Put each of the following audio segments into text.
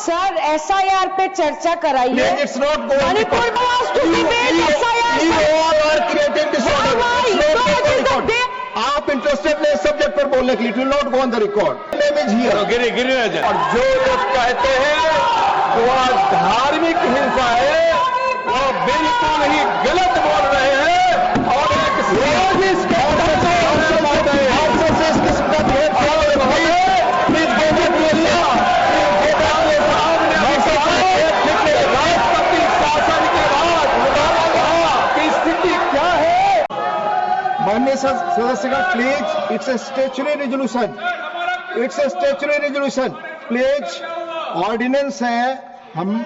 Sir SIR पे चर्चा कराइए। It's not going to Manipur court. में has to debate SIR, You sir. all are creating disorder. Why? It's not So going it to is the court. day- आप interested नहीं subject पर बोलने के लिए, it will not go on the record. Name is here. Girirajan और जो लोग कहते हैं कि वह धार्मिक हिंसा है, वो बिल्कुल ही गलत बोल रहे हैं और एक रोज इस किस्म का भेद राष्ट्रपति शासन के बाद की स्थिति क्या है? माननीय सदस्यगण, please, it's a statutory resolution, it's a statutory resolution, please. Ordinance है, हम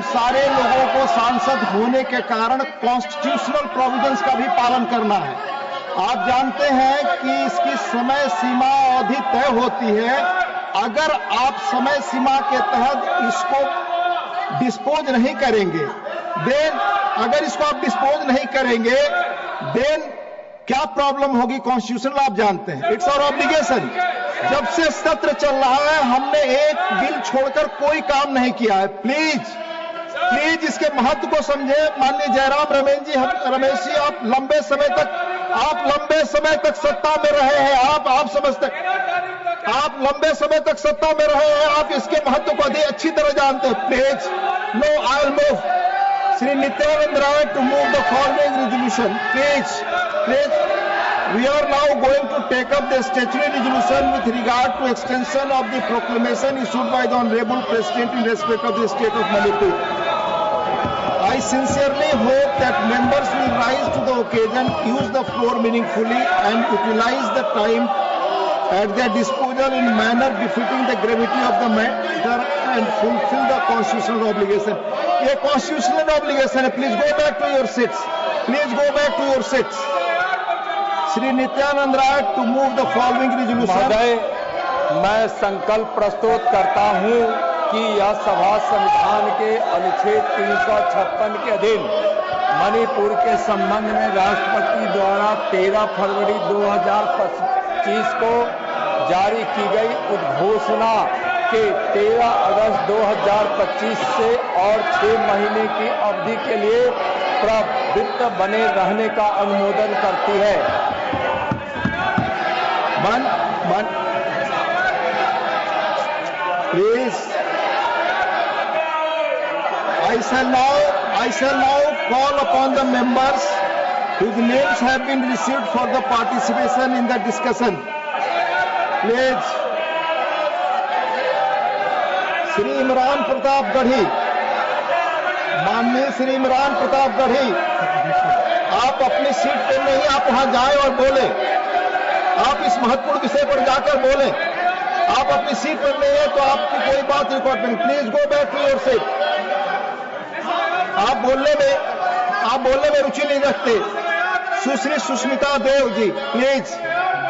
सारे लोगों को सांसद होने के कारण कॉन्स्टिट्यूशनल प्रोविजंस का भी पालन करना है। आप जानते हैं कि इसकी समय सीमा अवधि तय होती है। अगर आप समय सीमा के तहत इसको डिस्पोज नहीं करेंगे, देन अगर इसको आप डिस्पोज नहीं करेंगे, देन क्या प्रॉब्लम होगी कॉन्स्टिट्यूशनल आप जानते हैं। It's our obligation. जब से सत्र चल रहा है हमने एक बिल छोड़कर कोई काम नहीं किया है। प्लीज इसके महत्व को समझे। माननीय जयराम रमेश जी, आप लंबे समय तक सत्ता में रहे हैं। आप समझते, आप लंबे समय तक सत्ता में रहे हैं, आप इसके महत्व को अधिक अच्छी तरह जानते हैं। Please, no, I will move Sri Nityanand Rai to move the following resolution. Please, we are now going to take up the statutory resolution with regard to extension of the proclamation issued by the Honorable President in respect of the state of Manipur. I sincerely hope that members will rise to the occasion, use the floor meaningfully and utilize the time at their disposal in manner befitting the gravity of the matter and fulfill the constitutional obligation. ये constitutional obligation है। Please go back to your seats, please go back to your seats. Shri Nityanand Rai to move the following resolution. महोदय, मैं संकल्प प्रस्तुत करता हूं कि यह सभा संविधान के अनुच्छेद 356 के अधीन मणिपुर के संबंध में राष्ट्रपति द्वारा 13 फरवरी 2025 को जारी की गई उद्घोषणा के 13 अगस्त 2025 से और 6 महीने की अवधि के लिए प्रवृत्त बने रहने का अनुमोदन करती है। Please, I shall now call upon the members whose names have been received for the participation in the discussion. Please, Shri Imran Pratap Garhi, माननीय श्री इमरान प्रताप गढ़ी, आप अपनी सीट पर नहीं, आप वहां जाएं और बोलें। आप इस महत्वपूर्ण विषय पर जाकर बोलें। आप अपनी सीट पर नहीं है तो आपकी कोई बात रिकॉर्ड नहीं। Please go back to your seat. आप बोलने में रुचि नहीं रखते। सुश्री सुष्मिता देव जी, प्लीज।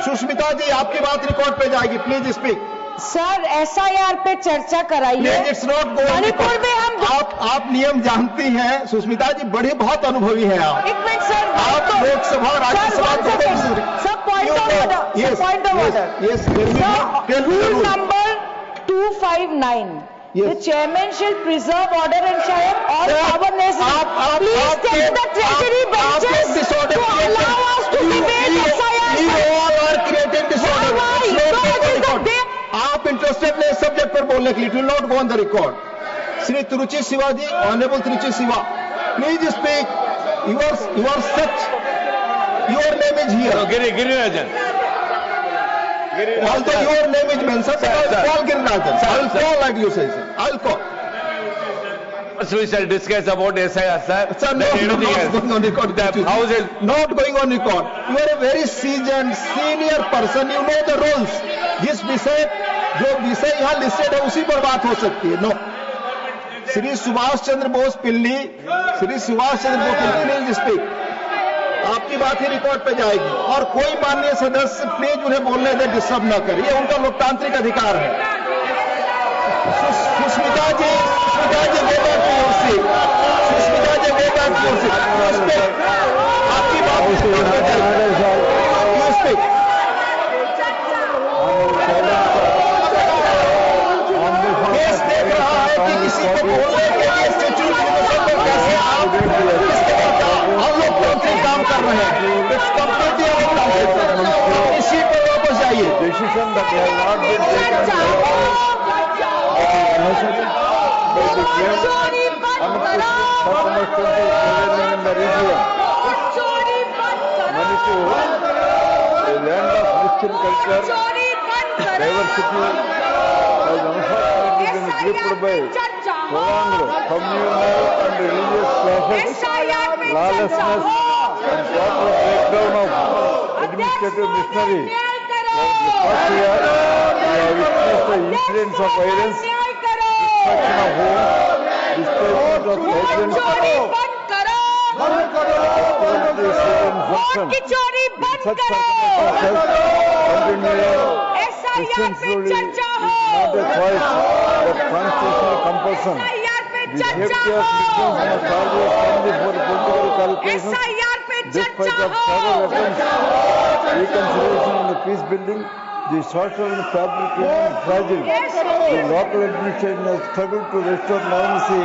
सुष्मिता जी, आपकी बात रिकॉर्ड पे जाएगी। Please speak. सर एसआईआर पे चर्चा कराइए। It's not going. मणिपुर में आप नियम जानती हैं। सुष्मिता जी बहुत अनुभवी हैं आप। एक मिनट सर, आप लोकसभा राज्यसभा सब point of order. Yes, rule number 259, the chairman shall preserve order and shall have all power necessary. Please take the treasury benches to allow us to debate SIR. You all are creating disorder. Why? So it is the day. आप interested नहीं subject पर बोलने के लिए, it will not go on the record. Shri Tiruchi Siva ji, honourable Tiruchi Siva, please speak. You are such. Your name is here. Girirajan Although your name is mentioned, I will call Girirajan. I will call like you say, sir. I will call. We shall discuss about SIR, sir. Sir, no, not going on record. The House is not going on record. You are a very seasoned, senior person. You know the rules. जो विषय यहाँ listed है उसी पर बात हो सकती है। No, Shri Subhash Chandra Bose Pilli, please speak. आपकी बात ही रिकॉर्ड पे जाएगी और कोई माननीय सदस्य प्लीज उन्हें बोलने दे, डिस्टर्ब न करे। ये उनका लोकतांत्रिक अधिकार है। Sushmita ji, go back to your seat. Sushmita ji, go back to your seat. आपकी बात रिकॉर्ड पे जाएगी। You speak. कि किसी को बोलने के लिए स्टैच्यू पर कैसे आप इसके बाद हम लोग कौन काम कर रहे हैं, इट्स कंप्लीटली अनकंप्लीट। इसी पर वापस जाइए। Decision that has not been taken by the in the region. Manipur, a land of Christian culture, diversity, has unfortunately been gripped by prolonged communal and religious clashes, lawlessness, and total breakdown of administrative machinery. First year, we have witnessed the incidents of violence, destruction of homes, displacement of thousands, vote की चोरी बंद करो। Christian rule is not a choice, but constitutional compulsion. The safety of Muslims must always come before political calculations. Despite of several attempts, reconciliation and peace building, the social and fabric remains fragile. The local administration has struggled to restore normalcy,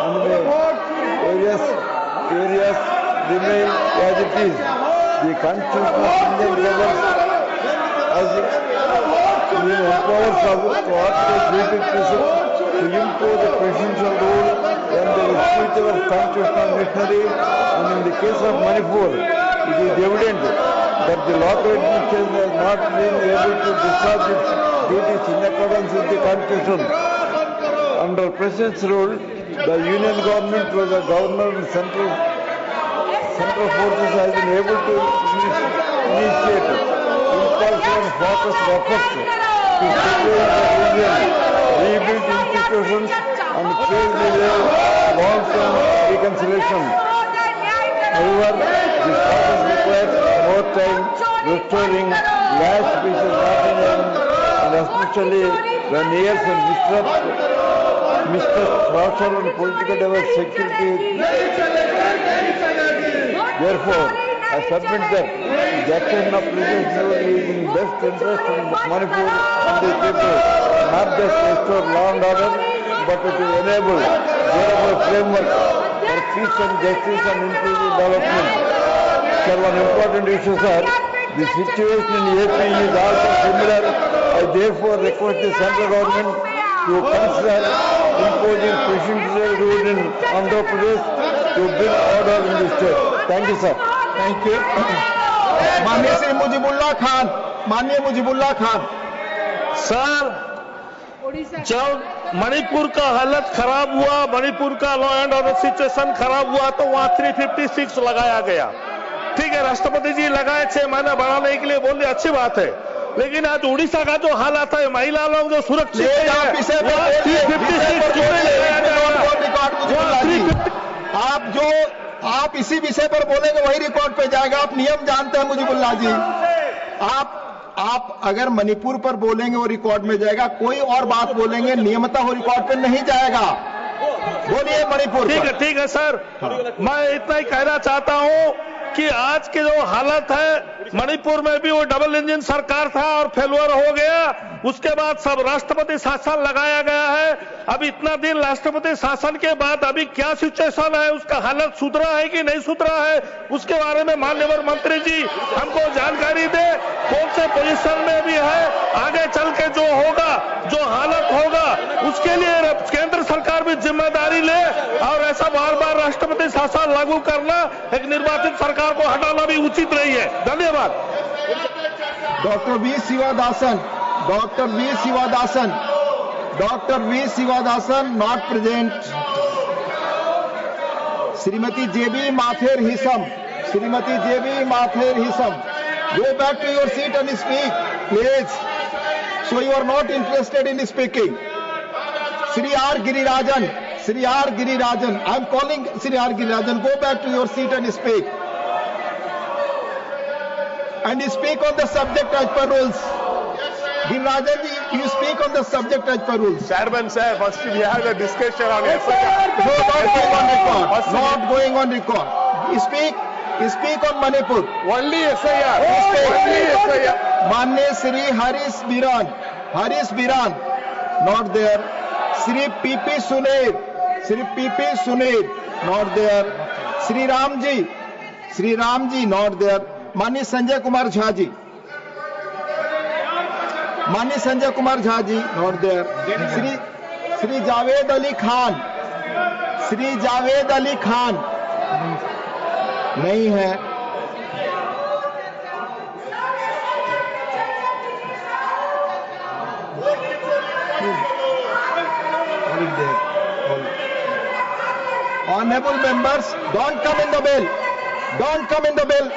and the areas remain as it is. The constitution of Indian government has empowers us to authorize judicial pressure to impose the presidential rule when there is breach of constitutional machinery, and in the case of Manipur, it is evident that the local administration has not been able to discharge its duties in accordance with the constitution. Under President's rule, the union government through the governor and central forces has been able to initiate impulsive and focused efforts to stabilize the region, rebuild institutions, and pave the way long-term reconciliation. However, this process requires more time. Restoring last pieces not in and especially when years and mistrust social and political security. Therefore, I submit that the action of President Modi is in best interest of Manipur and the people, not just restore law and order, but to enable durable framework for peace and justice and inclusive development. Sir, one important issue, sir, the situation in AP is also similar. I therefore request the central government to consider imposing presidential rule in Andhra Pradesh to bring order in the state. Thank you, sir. Thank you. माननीय श्री मुजीबुल्लाह खान, माननीय Mujibullah Khan. Sir, जब मणिपुर का हालत खराब हुआ, मणिपुर का law and order situation खराब हुआ, तो वहां 356 लगाया गया। ठीक है, राष्ट्रपति जी लगाए 6 महीना बढ़ाने के लिए बोले, अच्छी बात है। लेकिन आज उड़ीसा का जो हालत है, महिला लोग जो सुरक्षित है, आप इसी विषय पर बोलेंगे वही रिकॉर्ड पे जाएगा। आप नियम जानते हैं मुजीबुल्लाह जी। आप अगर मणिपुर पर बोलेंगे वो रिकॉर्ड में जाएगा, कोई और बात बोलेंगे नियमता वो रिकॉर्ड पे नहीं जाएगा। बोलिए मणिपुर। ठीक है सर, मैं इतना ही कहना चाहता हूं कि आज के जो हालत है, मणिपुर में भी वो डबल इंजन सरकार था और फेलुअर हो गया। उसके बाद सब राष्ट्रपति शासन लगाया गया है। अब इतना दिन राष्ट्रपति शासन के बाद अभी क्या सिचुएशन है, उसका हालत सुधरा है कि नहीं सुधरा है, उसके बारे में माननीय मंत्री जी हमको जानकारी दे। कौन से पोजीशन में भी है, आगे चल के जो होगा, जो हालत होगा, उसके लिए केंद्र सरकार भी जिम्मेदारी ले और ऐसा बार बार राष्ट्रपति शासन लागू करना, एक निर्वाचित सरकार को हटाना भी उचित नहीं है। धन्यवाद। Doctor V Sivadasan not present. Shrimati Jebi Mather Hisham, go back to your seat and speak, please. So you are not interested in speaking. Sri R. Girirajan, I am calling Sri R. Girirajan, go back to your seat and speak. And speak on the subject as per rules. Girirajan ji, you speak on the subject as per rules. Chairman sir, first we have a discussion on FIR. No, not going on record. Speak on Manipur. Only SIR. माननीय श्री हरीश बिरान, not there. Shri PP Sunit, not there. Shri Ramji, not there. Mani Sanjay Kumar Jha ji, not there. Shri Javed Ali Khan, नहीं है. Honorable members, don't come in the bill.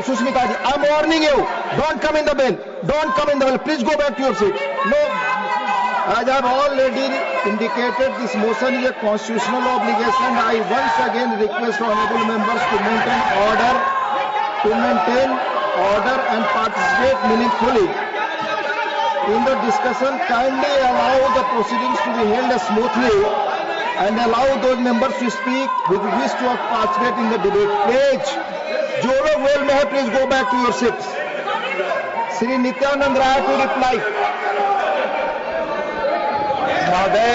Sushmita ji, I'm warning you. Don't come in the bill. Please go back to your seat. No. As I've already indicated, this motion is a constitutional obligation. I once again request honorable members to maintain order and participate meaningfully in the discussion. Kindly allow the proceedings to be held smoothly and allow those members to speak who wish to participate in the debate. Please, जो लोग well में है, please go back to your seats. Shri Nityanand Rai to reply. महोदय,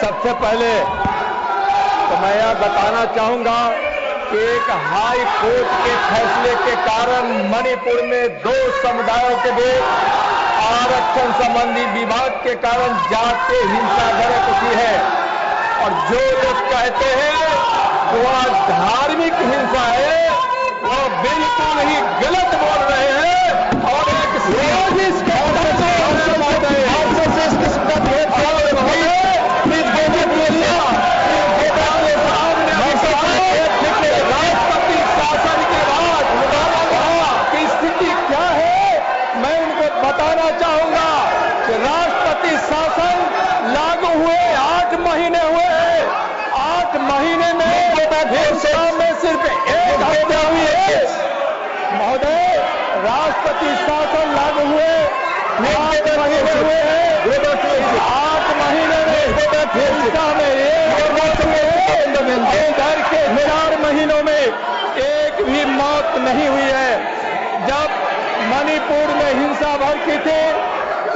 सबसे पहले तो मैं यह बताना चाहूंगा कि एक हाई कोर्ट के फैसले के कारण मणिपुर में 2 समुदायों के बीच आरक्षण संबंधी विवाद के कारण जातीय हिंसा भड़क उठी है और जो लोग कहते हैं कि वह धार्मिक हिंसा है, वो बिल्कुल ही गलत बोल रहे हैं और एक साजिश के राष्ट्रपति शासन के बाद की स्थिति क्या है, मैं उनको बताना चाहूंगा कि राष्ट्रपति शासन लागू हुए 8 महीने हुए हैं. 8 महीने में हिंसा में सिर्फ 1 हत्या हुई है. महोदय, राष्ट्रपति शासन लागू हुए 8 महीने हुए हैं. 8 महीने में हिंसा में 1 मौत हुई है. इधर के 4 महीनों में एक भी मौत नहीं हुई है. जब मणिपुर में हिंसा भड़की थी,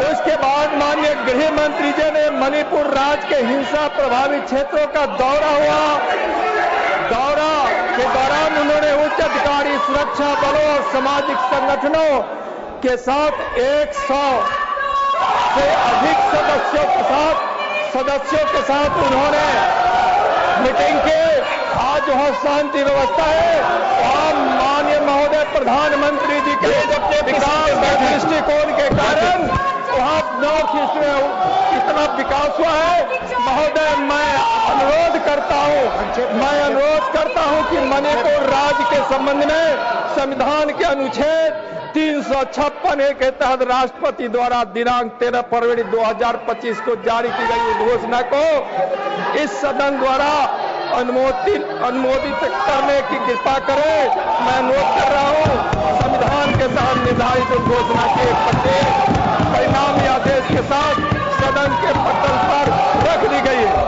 उसके बाद माननीय गृह मंत्री जी ने मणिपुर राज्य के हिंसा प्रभावित क्षेत्रों का दौरा हुआ. दौरा के दौरान उन्होंने उच्च अधिकारी, सुरक्षा बलों और सामाजिक संगठनों के साथ 100 से अधिक सदस्यों के साथ उन्होंने मीटिंग की. आज वहां शांति व्यवस्था है. वहां माननीय महोदय प्रधानमंत्री जी के विकास दृष्टिकोण के कारण वहां नॉर्थ ईस्ट में इतना विकास हुआ है. महोदय, मैं अनुरोध करता हूं कि मणिपुर राज्य के संबंध में संविधान के अनुच्छेद 356 के तहत राष्ट्रपति द्वारा दिनांक 13 फरवरी 2025 को जारी की गई घोषणा को इस सदन द्वारा अनुमोदित करने की कृपा करें. मैं अनुरोध कर रहा हूं, संविधान के तहत निर्धारित घोषणा के प्रत्येक परिणामी आदेश के साथ सदन के पटल पर रख दी गई है.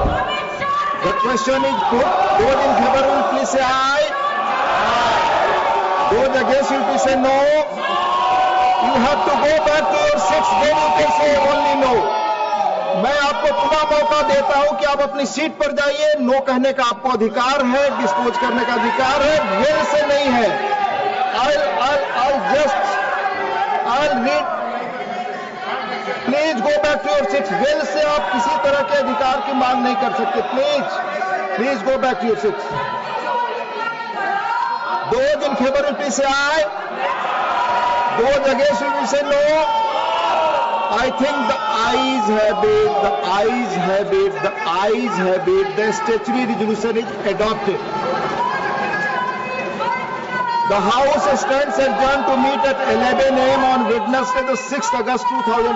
The question is, those in favor will please say aye. Those against will please say no. You have to go back to your seats, then you can say only no. मैं आपको पुनः मौका देता हूं कि आप अपनी सीट पर जाइए. नो कहने का आपको अधिकार है, डिस्पोज करने का अधिकार है, वेल से नहीं है. I'll read. Please go back to your seats. Well से आप किसी तरह के अधिकार की मांग नहीं कर सकते. Please go back to your seats. Those in favor will please say aye. Those against will say no. I think the ayes have it. The statutory resolution is adopted. The House stands adjourned to meet at 11 a.m. on Wednesday, the 6th August 2000.